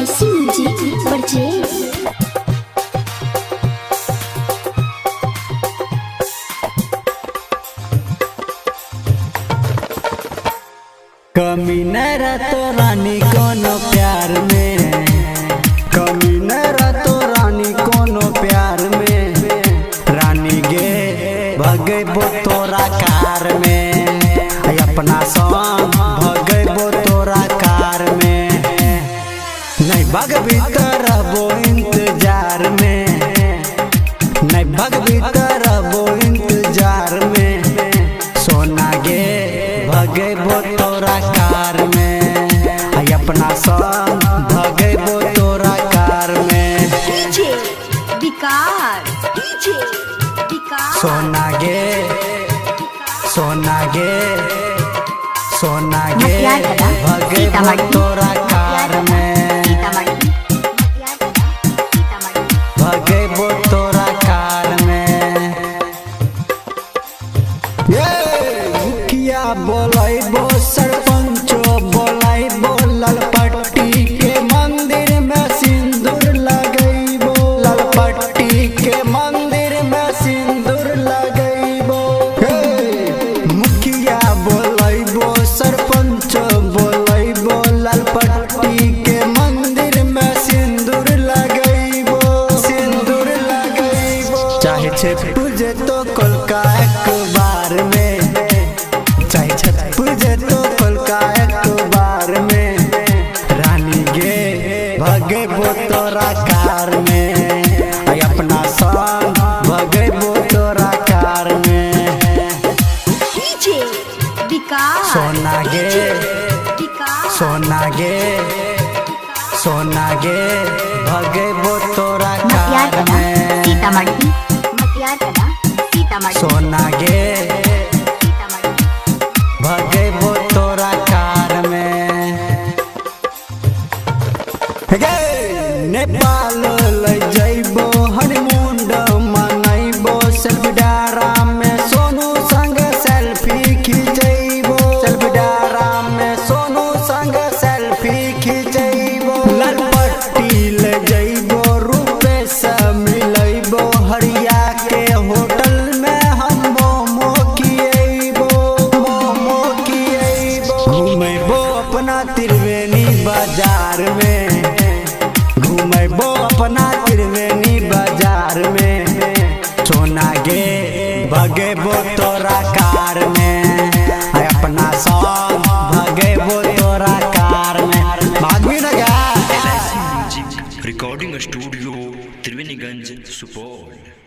ऐसी म्यूजिक बजे। कमी न रहतो रानी कोनो प्यार में, कमी न रहतो रानी कोनो प्यार में। रानी गे भगैबो तोरा कार में, अपना संग भगैबो तोरा कार में। नहीं भगबी तो रहबो इंतजार में, नहीं भगबी तो रहबो इंतजार में। सोना गे भगैबो तोरा कार में, अपना संग भगैबो तोरा कार में। डीजे विकास, डीजे विकास। सोना गे, सोना गे, सोना गे भगैबो तोरा कार में, भगैबो तोरा कार में। मुखिया बोलैबो, सरपंचो बोलैबो, ललपट्टी के मंदिर में सिंदूर लगैबो, ललपट्टी के मंदिर में सिंदूर लगैबो। मुखिया बोलैबो, सरपंचो बोलैबो, ललपट्टी के मंदिर में सिंदूर लगैबो, सिंदूर लगैबो। चाहे छे पूजे तो कोलका एक बार में, चाहे छत पूजे तो कोलका एक बार में। रानी गे भगैबो तोरा कार में, अपना संग भगैबो तोरा कार में। डीजे विकास। सोना गे, सोना गे, सोना गे भगैबो तोरा कार में। सीतामढ़ी, मटियारकला, सीतामढ़ी। सोना गे भगैबो तोरा कार में। नेपाल ले जइबो, हनीमून मनैबो, सेल्फी डारा में सोनू संग सेल्फी खिंचैबो, सेल्फी डारा में सोनू संग सेल्फी खिंचैबो। ललपट्टी ले जइबो, रूपे से मिलैबो, हरिया के होटल में हम मोमो खियैबो, मोमो खियैबो। घुमैबो अपना त्रिवेणी बाजार में, घुमैबो अपना त्रिवेणी बाजार में। सोना गे भगैबो तोरा कार में, अपना संग भगैबो तोरा कार में। भागवी न जा। Music recording studio Triveniganj Supaul.